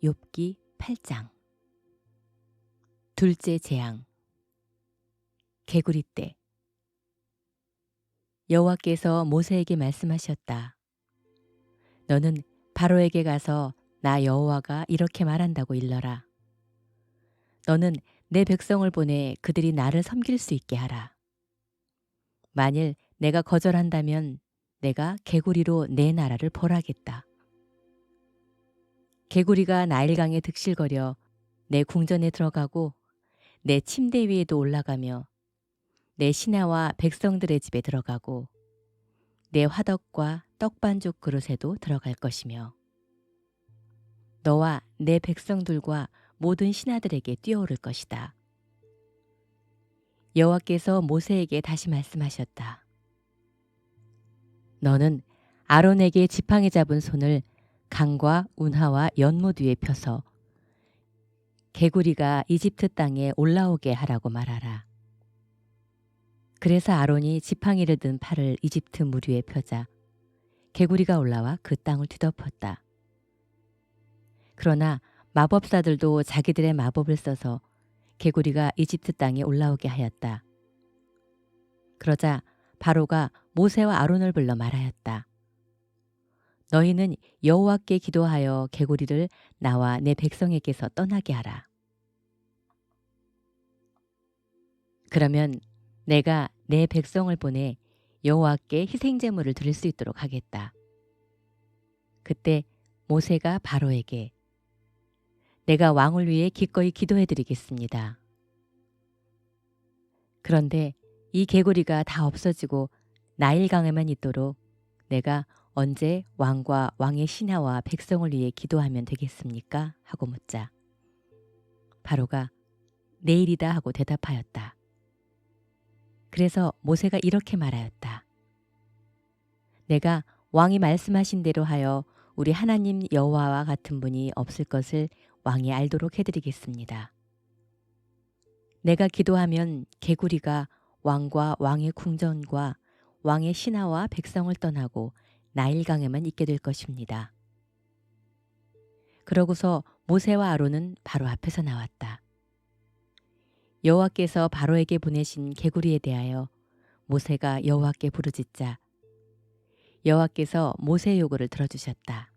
욥기 8장. 둘째 재앙. 개구리 때. 여호와께서 모세에게 말씀하셨다. 너는 바로에게 가서 나 여호와가 이렇게 말한다고 일러라. 너는 내 백성을 보내 그들이 나를 섬길 수 있게 하라. 만일 내가 거절한다면 내가 개구리로 내 나라를 벌하겠다. 개구리가 나일강에 득실거려 내 궁전에 들어가고 내 침대 위에도 올라가며 내 신하와 백성들의 집에 들어가고 내 화덕과 떡반죽 그릇에도 들어갈 것이며 너와 내 백성들과 모든 신하들에게 뛰어오를 것이다. 여호와께서 모세에게 다시 말씀하셨다. 너는 아론에게 지팡이 잡은 손을 강과 운하와 연못 위에 펴서 개구리가 이집트 땅에 올라오게 하라고 말하라. 그래서 아론이 지팡이를 든 팔을 이집트 물 위에 펴자 개구리가 올라와 그 땅을 뒤덮었다. 그러나 마법사들도 자기들의 마법을 써서 개구리가 이집트 땅에 올라오게 하였다. 그러자 바로가 모세와 아론을 불러 말하였다. 너희는 여호와께 기도하여 개구리를 나와 내 백성에게서 떠나게 하라. 그러면 내가 내 백성을 보내 여호와께 희생제물을 드릴 수 있도록 하겠다. 그때 모세가 바로에게 내가 왕을 위해 기꺼이 기도해 드리겠습니다. 그런데 이 개구리가 다 없어지고 나일강에만 있도록 내가 언제 왕과 왕의 신하와 백성을 위해 기도하면 되겠습니까? 하고 묻자 바로가 내일이다 하고 대답하였다. 그래서 모세가 이렇게 말하였다. 내가 왕이 말씀하신 대로 하여 우리 하나님 여호와와 같은 분이 없을 것을 왕이 알도록 해드리겠습니다. 내가 기도하면 개구리가 왕과 왕의 궁전과 왕의 신하와 백성을 떠나고 나일강에만 있게 될 것입니다. 그러고서 모세와 아론은 바로 앞에서 나왔다. 여호와께서 바로에게 보내신 개구리에 대하여 모세가 여호와께 부르짖자 여호와께서 모세의 요구를 들어주셨다.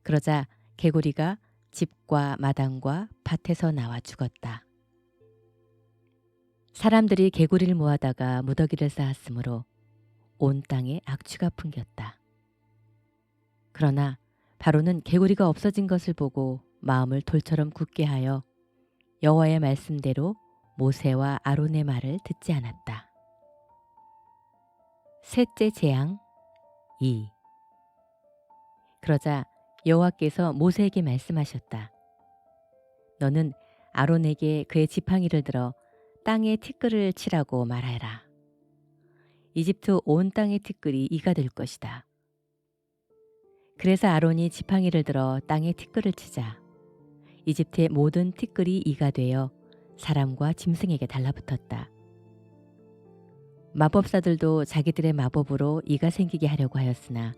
그러자 개구리가 집과 마당과 밭에서 나와 죽었다. 사람들이 개구리를 모아다가 무더기를 쌓았으므로 온 땅에 악취가 풍겼다. 그러나 바로는 개구리가 없어진 것을 보고 마음을 돌처럼 굳게 하여 여호와의 말씀대로 모세와 아론의 말을 듣지 않았다. 셋째 재앙 2. 그러자 여호와께서 모세에게 말씀하셨다. 너는 아론에게 그의 지팡이를 들어 땅에 티끌을 치라고 말하라. 이집트 온 땅의 티끌이 이가 될 것이다. 그래서 아론이 지팡이를 들어 땅에 티끌을 치자 이집트의 모든 티끌이 이가 되어 사람과 짐승에게 달라붙었다. 마법사들도 자기들의 마법으로 이가 생기게 하려고 하였으나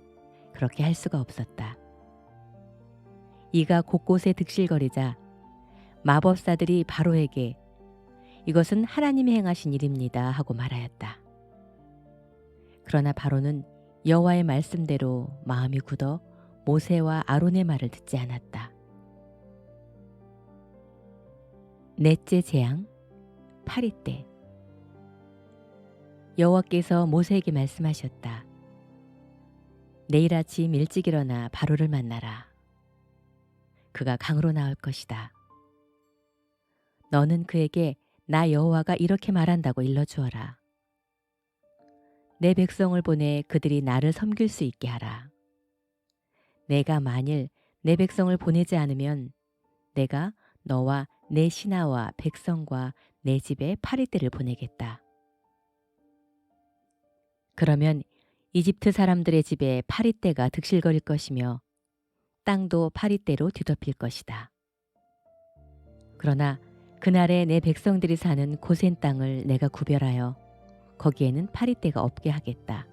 그렇게 할 수가 없었다. 이가 곳곳에 득실거리자 마법사들이 바로에게 이것은 하나님이 행하신 일입니다 하고 말하였다. 그러나 바로는 여호와의 말씀대로 마음이 굳어 모세와 아론의 말을 듣지 않았다. 넷째 재앙 파리 때. 여호와께서 모세에게 말씀하셨다. 내일 아침 일찍 일어나 바로를 만나라. 그가 강으로 나올 것이다. 너는 그에게 나 여호와가 이렇게 말한다고 일러주어라. 내 백성을 보내 그들이 나를 섬길 수 있게 하라. 내가 만일 내 백성을 보내지 않으면 내가 너와 내 신하와 백성과 내 집에 파리떼를 보내겠다. 그러면 이집트 사람들의 집에 파리떼가 득실거릴 것이며 땅도 파리떼로 뒤덮일 것이다. 그러나 그날에 내 백성들이 사는 고센 땅을 내가 구별하여 거기에는 파리떼가 없게 하겠다.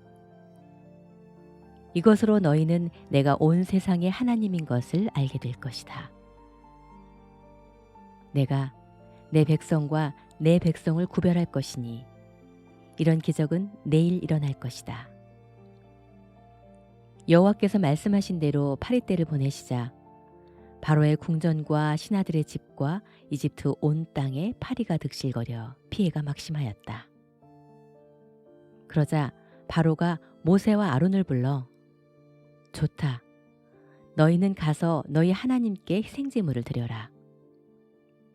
이것으로 너희는 내가 온 세상의 하나님인 것을 알게 될 것이다. 내가 내 백성과 내 백성을 구별할 것이니 이런 기적은 내일 일어날 것이다. 여호와께서 말씀하신 대로 파리떼를 보내시자 바로의 궁전과 신하들의 집과 이집트 온 땅에 파리가 득실거려 피해가 막심하였다. 그러자 바로가 모세와 아론을 불러 좋다. 너희는 가서 너희 하나님께 희생제물을 드려라.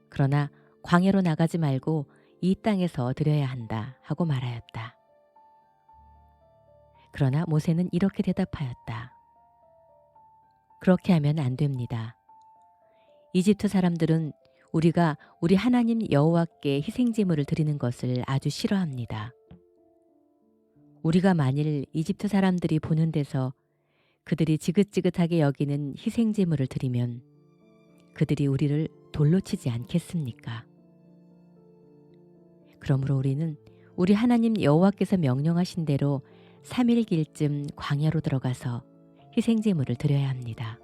그러나 광야로 나가지 말고 이 땅에서 드려야 한다 하고 말하였다. 그러나 모세는 이렇게 대답하였다. 그렇게 하면 안 됩니다. 이집트 사람들은 우리가 우리 하나님 여호와께 희생제물을 드리는 것을 아주 싫어합니다. 우리가 만일 이집트 사람들이 보는 데서 그들이 지긋지긋하게 여기는 희생제물을 드리면 그들이 우리를 돌로 치지 않겠습니까? 그러므로 우리는 우리 하나님 여호와께서 명령하신 대로 3일길쯤 광야로 들어가서 희생제물을 드려야 합니다.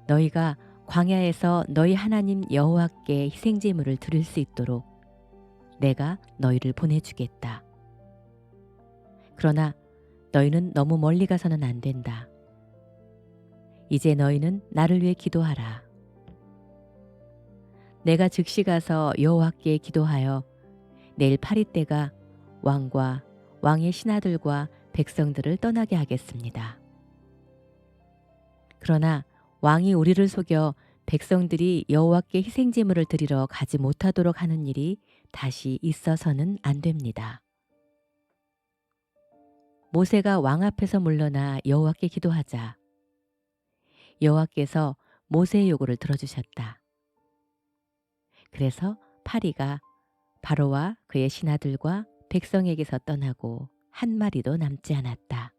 너희가 광야에서 너희 하나님 여호와께 희생제물을 드릴 수 있도록 내가 너희를 보내주겠다. 그러나 너희는 너무 멀리 가서는 안 된다. 이제 너희는 나를 위해 기도하라. 내가 즉시 가서 여호와께 기도하여 내일 파리떼가 왕과 왕의 신하들과 백성들을 떠나게 하겠습니다. 그러나 왕이 우리를 속여 백성들이 여호와께 희생제물을 드리러 가지 못하도록 하는 일이 다시 있어서는 안 됩니다. 모세가 왕 앞에서 물러나 여호와께 기도하자 여호와께서 모세의 요구를 들어주셨다. 그래서 파리가 바로와 그의 신하들과 백성에게서 떠나고 한 마리도 남지 않았다.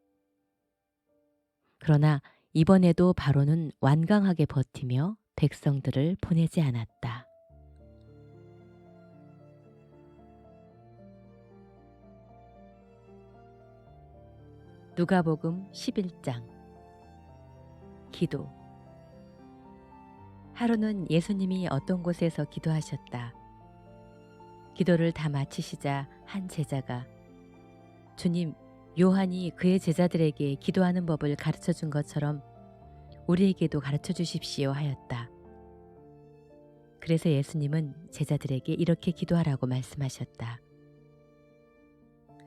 그러나 이번에도 바로는 완강하게 버티며 백성들을 보내지 않았다. 누가복음 11장 기도. 하루는 예수님이 어떤 곳에서 기도하셨다. 기도를 다 마치시자 한 제자가 주님, 요한이 그의 제자들에게 기도하는 법을 가르쳐 준 것처럼 우리에게도 가르쳐 주십시오 하였다. 그래서 예수님은 제자들에게 이렇게 기도하라고 말씀하셨다.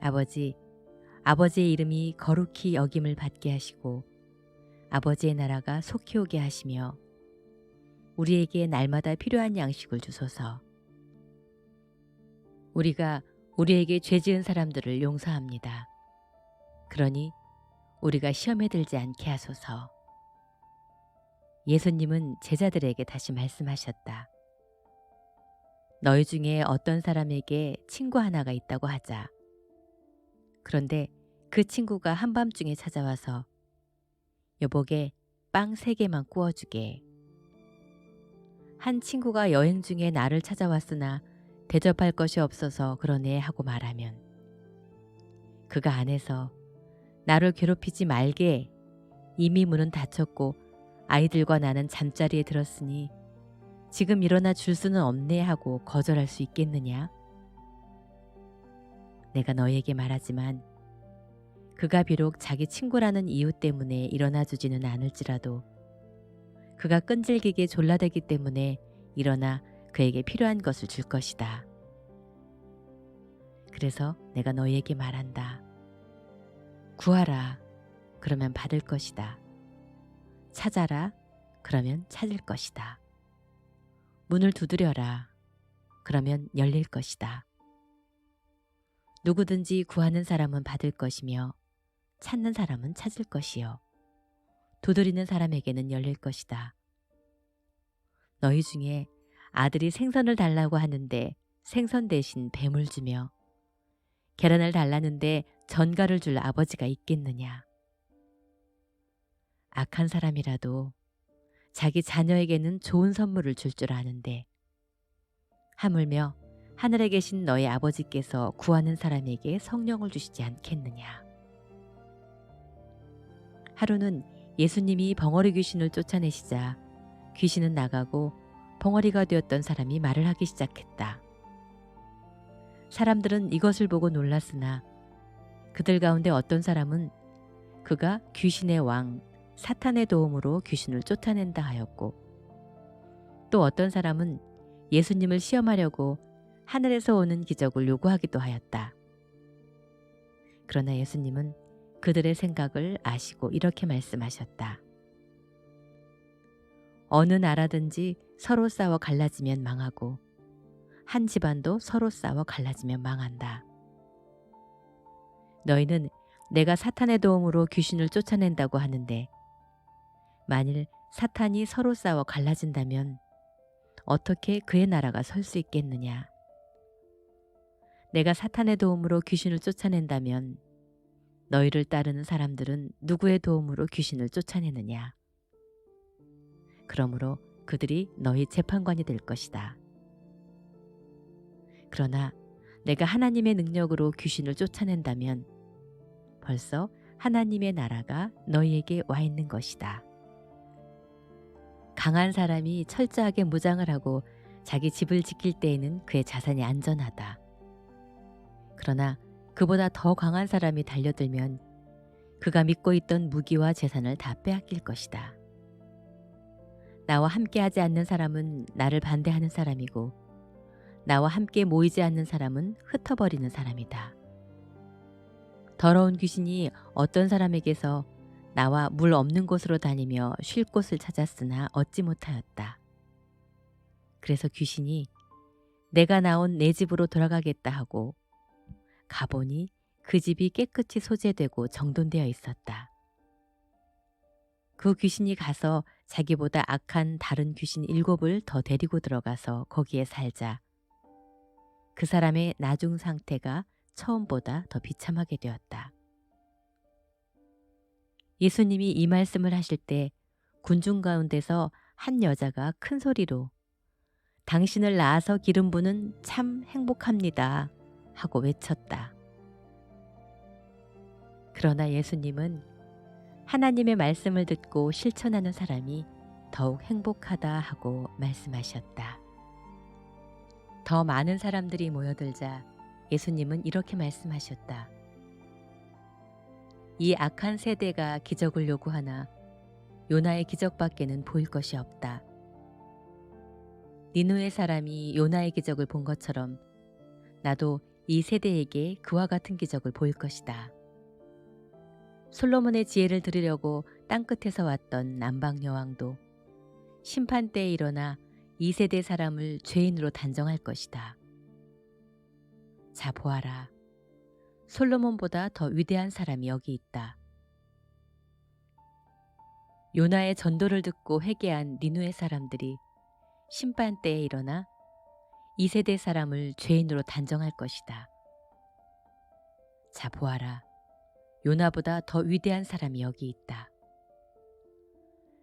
아버지, 아버지의 이름이 거룩히 여김을 받게 하시고 아버지의 나라가 속히 오게 하시며 우리에게 날마다 필요한 양식을 주소서. 우리가 우리에게 죄 지은 사람들을 용서합니다. 그러니 우리가 시험에 들지 않게 하소서. 예수님은 제자들에게 다시 말씀하셨다. 너희 중에 어떤 사람에게 친구 하나가 있다고 하자. 그런데 그 친구가 한밤중에 찾아와서 여보게 빵 3개만 구워주게. 한 친구가 여행 중에 나를 찾아왔으나 대접할 것이 없어서 그러네 하고 말하면 그가 안에서 나를 괴롭히지 말게. 이미 문은 닫혔고 아이들과 나는 잠자리에 들었으니 지금 일어나 줄 수는 없네 하고 거절할 수 있겠느냐? 내가 너희에게 말하지만 그가 비록 자기 친구라는 이유 때문에 일어나 주지는 않을지라도 그가 끈질기게 졸라대기 때문에 일어나 그에게 필요한 것을 줄 것이다. 그래서 내가 너희에게 말한다. 구하라. 그러면 받을 것이다. 찾아라. 그러면 찾을 것이다. 문을 두드려라. 그러면 열릴 것이다. 누구든지 구하는 사람은 받을 것이며 찾는 사람은 찾을 것이요. 두드리는 사람에게는 열릴 것이다. 너희 중에 아들이 생선을 달라고 하는데 생선 대신 뱀을 주며 계란을 달라는데 전갈을 줄 아버지가 있겠느냐. 악한 사람이라도 자기 자녀에게는 좋은 선물을 줄 줄 아는데 하물며 하늘에 계신 너희 아버지께서 구하는 사람에게 성령을 주시지 않겠느냐. 하루는 예수님이 벙어리 귀신을 쫓아내시자 귀신은 나가고 벙어리가 되었던 사람이 말을 하기 시작했다. 사람들은 이것을 보고 놀랐으나 그들 가운데 어떤 사람은 그가 귀신의 왕 사탄의 도움으로 귀신을 쫓아낸다 하였고, 또 어떤 사람은 예수님을 시험하려고 하늘에서 오는 기적을 요구하기도 하였다. 그러나 예수님은 그들의 생각을 아시고 이렇게 말씀하셨다. 어느 나라든지 서로 싸워 갈라지면 망하고 한 집안도 서로 싸워 갈라지면 망한다. 너희는 내가 사탄의 도움으로 귀신을 쫓아낸다고 하는데, 만일 사탄이 서로 싸워 갈라진다면 어떻게 그의 나라가 설 수 있겠느냐? 내가 사탄의 도움으로 귀신을 쫓아낸다면 너희를 따르는 사람들은 누구의 도움으로 귀신을 쫓아내느냐? 그러므로 그들이 너희 재판관이 될 것이다. 그러나 내가 하나님의 능력으로 귀신을 쫓아낸다면 벌써 하나님의 나라가 너희에게 와 있는 것이다. 강한 사람이 철저하게 무장을 하고 자기 집을 지킬 때에는 그의 자산이 안전하다. 그러나 그보다 더 강한 사람이 달려들면 그가 믿고 있던 무기와 재산을 다 빼앗길 것이다. 나와 함께하지 않는 사람은 나를 반대하는 사람이고, 나와 함께 모이지 않는 사람은 흩어버리는 사람이다. 더러운 귀신이 어떤 사람에게서 나와 물 없는 곳으로 다니며 쉴 곳을 찾았으나 얻지 못하였다. 그래서 귀신이 내가 나온 내 집으로 돌아가겠다 하고 가보니 그 집이 깨끗이 소재되고 정돈되어 있었다. 그 귀신이 가서 자기보다 악한 다른 귀신 7을 더 데리고 들어가서 거기에 살자 그 사람의 나중 상태가 처음보다 더 비참하게 되었다. 예수님이 이 말씀을 하실 때 군중 가운데서 한 여자가 큰 소리로 당신을 낳아서 기름 부는 참 행복합니다 하고 외쳤다. 그러나 예수님은 하나님의 말씀을 듣고 실천하는 사람이 더욱 행복하다 하고 말씀하셨다. 더 많은 사람들이 모여들자 예수님은 이렇게 말씀하셨다. 이 악한 세대가 기적을 요구하나 요나의 기적밖에는 보일 것이 없다. 니느웨 사람이 요나의 기적을 본 것처럼 나도 이 세대에게 그와 같은 기적을 보일 것이다. 솔로몬의 지혜를 들으려고 땅끝에서 왔던 남방 여왕도 심판 때에 일어나 이 세대 사람을 죄인으로 단정할 것이다. 자 보아라. 솔로몬보다 더 위대한 사람이 여기 있다. 요나의 전도를 듣고 회개한 니느웨 사람들이 심판 때에 일어나 이 세대 사람을 죄인으로 단정할 것이다. 자 보아라. 요나보다 더 위대한 사람이 여기 있다.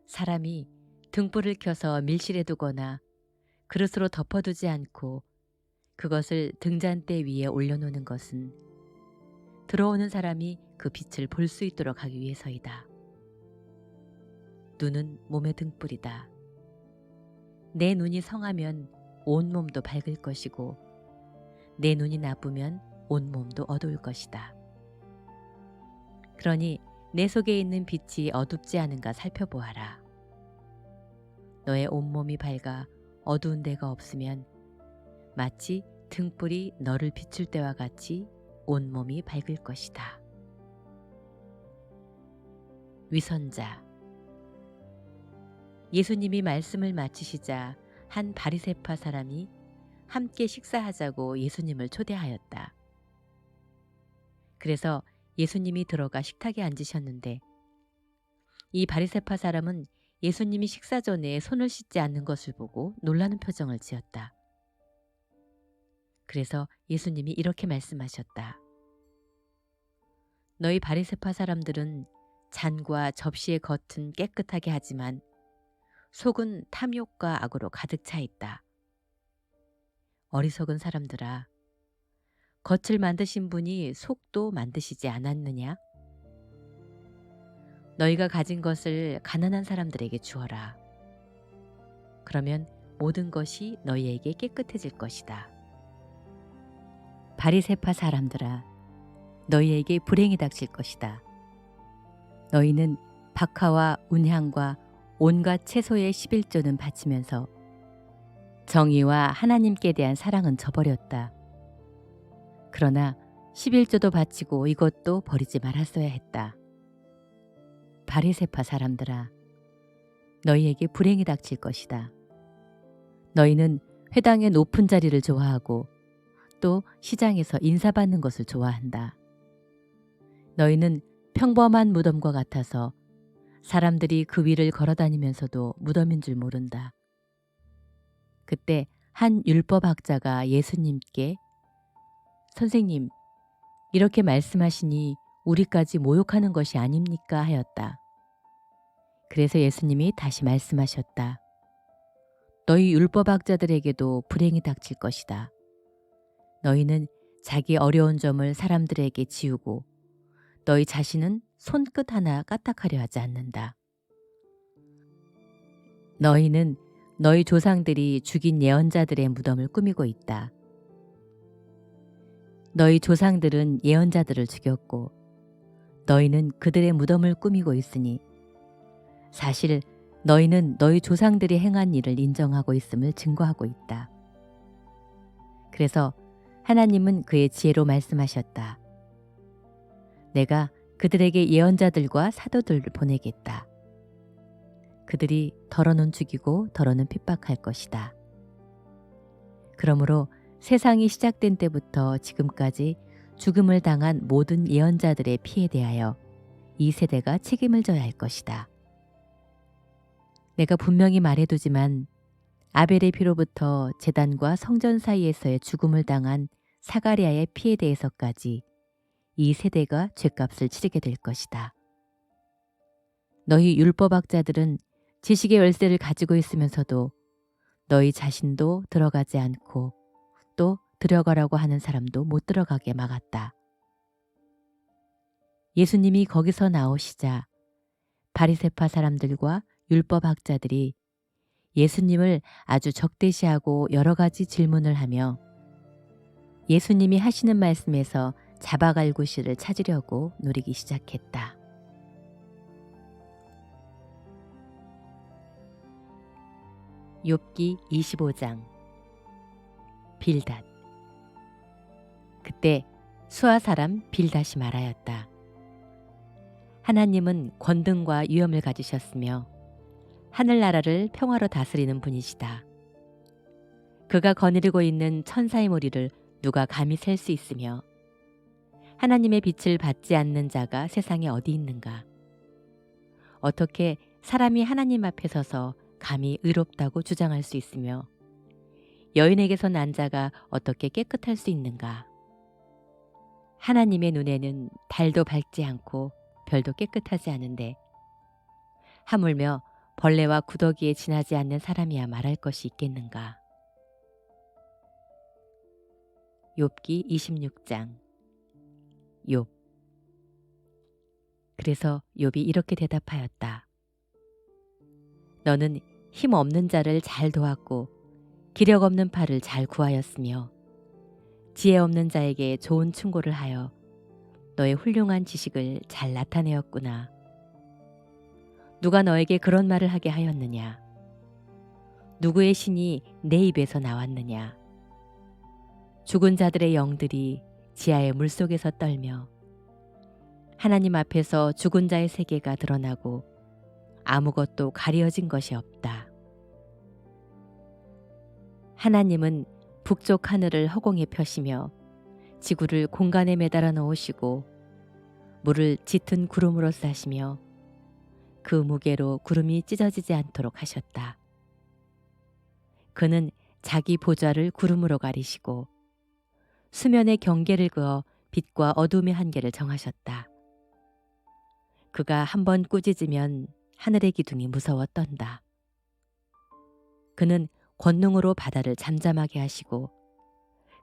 사람이 등불을 켜서 밀실에 두거나 그릇으로 덮어두지 않고 그것을 등잔대 위에 올려놓는 것은 들어오는 사람이 그 빛을 볼 수 있도록 하기 위해서이다. 눈은 몸의 등불이다. 내 눈이 성하면 온 몸도 밝을 것이고 내 눈이 나쁘면 온 몸도 어두울 것이다. 그러니 내 속에 있는 빛이 어둡지 않은가 살펴보아라. 너의 온몸이 밝아 어두운 데가 없으면 마치 등불이 너를 비출 때와 같이 온몸이 밝을 것이다. 위선자. 예수님이 말씀을 마치시자 한 바리새파 사람이 함께 식사하자고 예수님을 초대하였다. 그래서 예수님이 들어가 식탁에 앉으셨는데 이 바리새파 사람은 예수님이 식사 전에 손을 씻지 않는 것을 보고 놀라는 표정을 지었다. 그래서 예수님이 이렇게 말씀하셨다. 너희 바리새파 사람들은 잔과 접시의 겉은 깨끗하게 하지만 속은 탐욕과 악으로 가득 차 있다. 어리석은 사람들아, 겉을 만드신 분이 속도 만드시지 않았느냐? 너희가 가진 것을 가난한 사람들에게 주어라. 그러면 모든 것이 너희에게 깨끗해질 것이다. 바리새파 사람들아, 너희에게 불행이 닥칠 것이다. 너희는 박하와 운향과 온갖 채소의 11조는 바치면서 정의와 하나님께 대한 사랑은 저버렸다. 그러나 11조도 바치고 이것도 버리지 말았어야 했다. 바리새파 사람들아, 너희에게 불행이 닥칠 것이다. 너희는 회당의 높은 자리를 좋아하고 또 시장에서 인사받는 것을 좋아한다. 너희는 평범한 무덤과 같아서 사람들이 그 위를 걸어다니면서도 무덤인 줄 모른다. 그때 한 율법학자가 예수님께 선생님, 이렇게 말씀하시니 우리까지 모욕하는 것이 아닙니까? 하였다. 그래서 예수님이 다시 말씀하셨다. 너희 율법학자들에게도 불행이 닥칠 것이다. 너희는 자기 어려운 점을 사람들에게 지우고 너희 자신은 손끝 하나 까딱하려 하지 않는다. 너희는 너희 조상들이 죽인 예언자들의 무덤을 꾸미고 있다. 너희 조상들은 예언자들을 죽였고 너희는 그들의 무덤을 꾸미고 있으니 사실 너희는 너희 조상들이 행한 일을 인정하고 있음을 증거하고 있다. 그래서 하나님은 그의 지혜로 말씀하셨다. 내가 그들에게 예언자들과 사도들을 보내겠다. 그들이 더러는 죽이고 더러는 핍박할 것이다. 그러므로 세상이 시작된 때부터 지금까지 죽음을 당한 모든 예언자들의 피에 대하여 이 세대가 책임을 져야 할 것이다. 내가 분명히 말해두지만 아벨의 피로부터 제단과 성전 사이에서의 죽음을 당한 사가랴의 피에 대해서까지 이 세대가 죗값을 치르게 될 것이다. 너희 율법학자들은 지식의 열쇠를 가지고 있으면서도 너희 자신도 들어가지 않고 또 들어가라고 하는 사람도 못 들어가게 막았다. 예수님이 거기서 나오시자 바리새파 사람들과 율법학자들이 예수님을 아주 적대시하고 여러 가지 질문을 하며 예수님이 하시는 말씀에서 잡아갈 구실을 찾으려고 노리기 시작했다. 욥기 25장 빌닷. 그때 수아 사람 빌닷이 말하였다. 하나님은 권능과 위엄을 가지셨으며 하늘나라를 평화로 다스리는 분이시다. 그가 거느리고 있는 천사의 무리를 누가 감히 셀 수 있으며 하나님의 빛을 받지 않는 자가 세상에 어디 있는가? 어떻게 사람이 하나님 앞에 서서 감히 의롭다고 주장할 수 있으며 여인에게서 난 자가 어떻게 깨끗할 수 있는가? 하나님의 눈에는 달도 밝지 않고 별도 깨끗하지 않은데 하물며 벌레와 구더기에 지나지 않는 사람이야 말할 것이 있겠는가? 욥기 26장. 욥. 그래서 욥이 이렇게 대답하였다. 너는 힘 없는 자를 잘 도왔고 기력 없는 팔을 잘 구하였으며 지혜 없는 자에게 좋은 충고를 하여 너의 훌륭한 지식을 잘 나타내었구나. 누가 너에게 그런 말을 하게 하였느냐? 누구의 신이 내 입에서 나왔느냐? 죽은 자들의 영들이 지하의 물속에서 떨며 하나님 앞에서 죽은 자의 세계가 드러나고 아무것도 가려진 것이 없다. 하나님은 북쪽 하늘을 허공에 펴시며 지구를 공간에 매달아 놓으시고 물을 짙은 구름으로 싸시며 그 무게로 구름이 찢어지지 않도록 하셨다. 그는 자기 보좌를 구름으로 가리시고 수면의 경계를 그어 빛과 어둠의 한계를 정하셨다. 그가 한번 꾸짖으면 하늘의 기둥이 무서워 떤다. 그는 권능으로 바다를 잠잠하게 하시고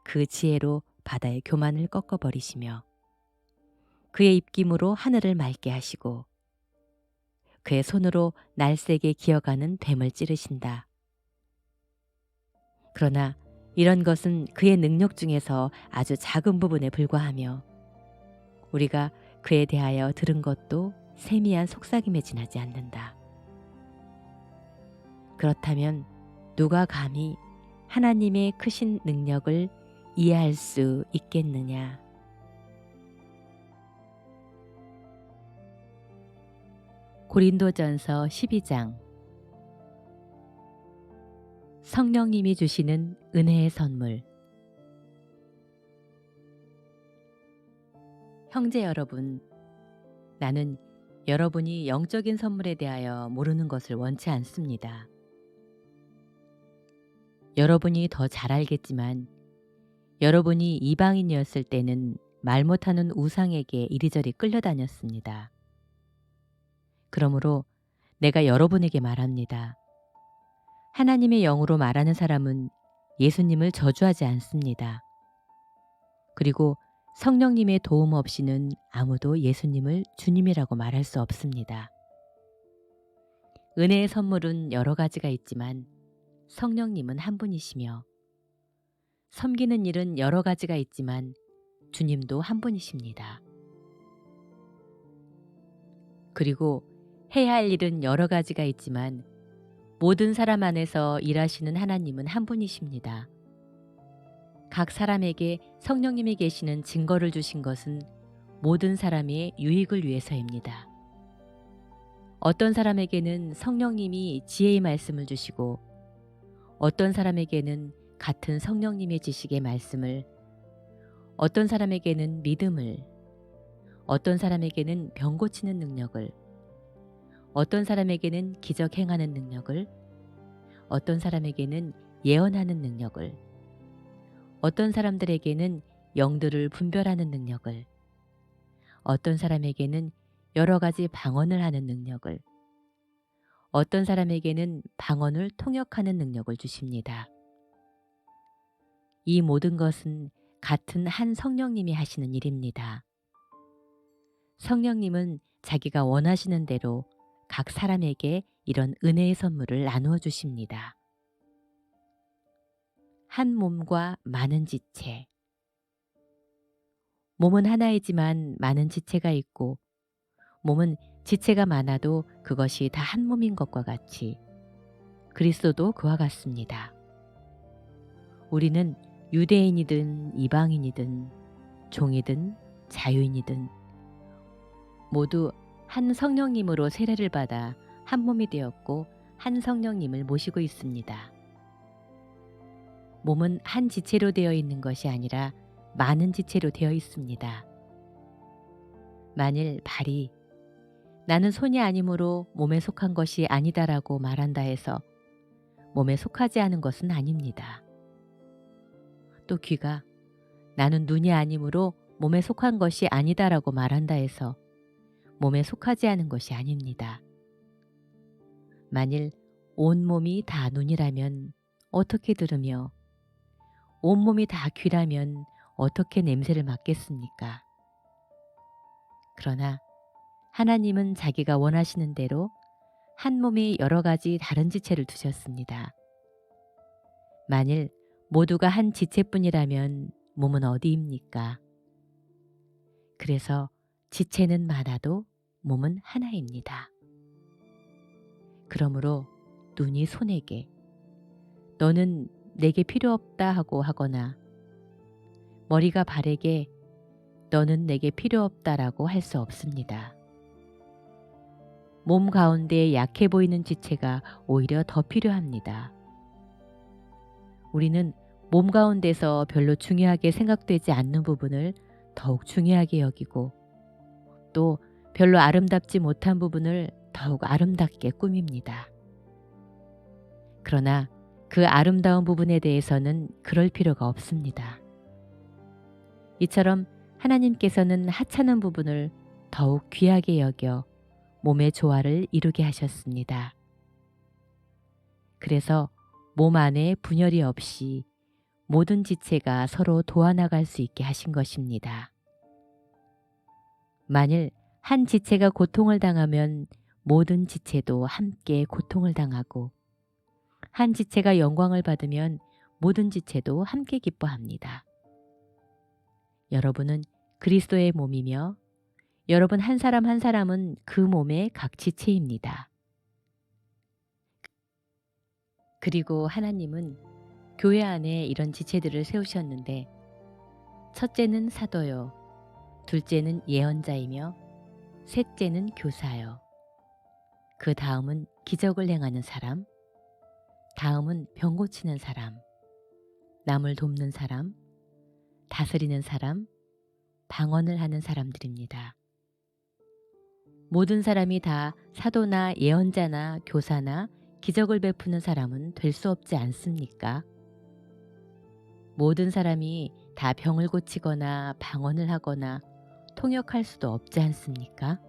그 지혜로 바다의 교만을 꺾어버리시며 그의 입김으로 하늘을 맑게 하시고 그의 손으로 날쌔게 기어가는 뱀을 찌르신다. 그러나 이런 것은 그의 능력 중에서 아주 작은 부분에 불과하며 우리가 그에 대하여 들은 것도 세미한 속삭임에 지나지 않는다. 그렇다면 누가 감히 하나님의 크신 능력을 이해할 수 있겠느냐? 고린도전서 12장. 성령님이 주시는 은혜의 선물. 형제 여러분, 나는 여러분이 영적인 선물에 대하여 모르는 것을 원치 않습니다. 여러분이 더 잘 알겠지만 여러분이 이방인이었을 때는 말 못하는 우상에게 이리저리 끌려다녔습니다. 그러므로 내가 여러분에게 말합니다. 하나님의 영으로 말하는 사람은 예수님을 저주하지 않습니다. 그리고 성령님의 도움 없이는 아무도 예수님을 주님이라고 말할 수 없습니다. 은혜의 선물은 여러 가지가 있지만 성령님은 한 분이시며 섬기는 일은 여러 가지가 있지만 주님도 한 분이십니다. 그리고 해야 할 일은 여러 가지가 있지만 모든 사람 안에서 일하시는 하나님은 한 분이십니다. 각 사람에게 성령님이 계시는 증거를 주신 것은 모든 사람의 유익을 위해서입니다. 어떤 사람에게는 성령님이 지혜의 말씀을 주시고 어떤 사람에게는 같은 성령님의 지식의 말씀을, 어떤 사람에게는 믿음을, 어떤 사람에게는 병 고치는 능력을, 어떤 사람에게는 기적 행하는 능력을, 어떤 사람에게는 예언하는 능력을, 어떤 사람들에게는 영들을 분별하는 능력을, 어떤 사람에게는 여러 가지 방언을 하는 능력을, 어떤 사람에게는 방언을 통역하는 능력을 주십니다. 이 모든 것은 같은 한 성령님이 하시는 일입니다. 성령님은 자기가 원하시는 대로 각 사람에게 이런 은혜의 선물을 나누어 주십니다. 한 몸과 많은 지체. 몸은 하나이지만 많은 지체가 있고 몸은 지체가 많아도 그것이 다 한 몸인 것과 같이 그리스도도 그와 같습니다. 우리는 유대인이든 이방인이든 종이든 자유인이든 모두 한 성령님으로 세례를 받아 한 몸이 되었고 한 성령님을 모시고 있습니다. 몸은 한 지체로 되어 있는 것이 아니라 많은 지체로 되어 있습니다. 만일 발이 나는 손이 아니므로 몸에 속한 것이 아니다라고 말한다 해서 몸에 속하지 않은 것은 아닙니다. 또 귀가 나는 눈이 아니므로 몸에 속한 것이 아니다라고 말한다 해서 몸에 속하지 않은 것이 아닙니다. 만일 온몸이 다 눈이라면 어떻게 들으며 온몸이 다 귀라면 어떻게 냄새를 맡겠습니까? 그러나 하나님은 자기가 원하시는 대로 한 몸에 여러 가지 다른 지체를 두셨습니다. 만일 모두가 한 지체뿐이라면 몸은 어디입니까? 그래서 지체는 많아도 몸은 하나입니다. 그러므로 눈이 손에게 너는 내게 필요 없다 하고 하거나 머리가 발에게 너는 내게 필요 없다라고 할 수 없습니다. 몸 가운데 약해 보이는 지체가 오히려 더 필요합니다. 우리는 몸 가운데서 별로 중요하게 생각되지 않는 부분을 더욱 중요하게 여기고 또 별로 아름답지 못한 부분을 더욱 아름답게 꾸밉니다. 그러나 그 아름다운 부분에 대해서는 그럴 필요가 없습니다. 이처럼 하나님께서는 하찮은 부분을 더욱 귀하게 여겨 몸의 조화를 이루게 하셨습니다. 그래서 몸 안에 분열이 없이 모든 지체가 서로 도와나갈 수 있게 하신 것입니다. 만일 한 지체가 고통을 당하면 모든 지체도 함께 고통을 당하고 한 지체가 영광을 받으면 모든 지체도 함께 기뻐합니다. 여러분은 그리스도의 몸이며 여러분 한 사람 한 사람은 그 몸의 각 지체입니다. 그리고 하나님은 교회 안에 이런 지체들을 세우셨는데 첫째는 사도요, 둘째는 예언자이며 셋째는 교사요. 그 다음은 기적을 행하는 사람, 다음은 병 고치는 사람, 남을 돕는 사람, 다스리는 사람, 방언을 하는 사람들입니다. 모든 사람이 다 사도나 예언자나 교사나 기적을 베푸는 사람은 될 수 없지 않습니까? 모든 사람이 다 병을 고치거나 방언을 하거나 통역할 수도 없지 않습니까?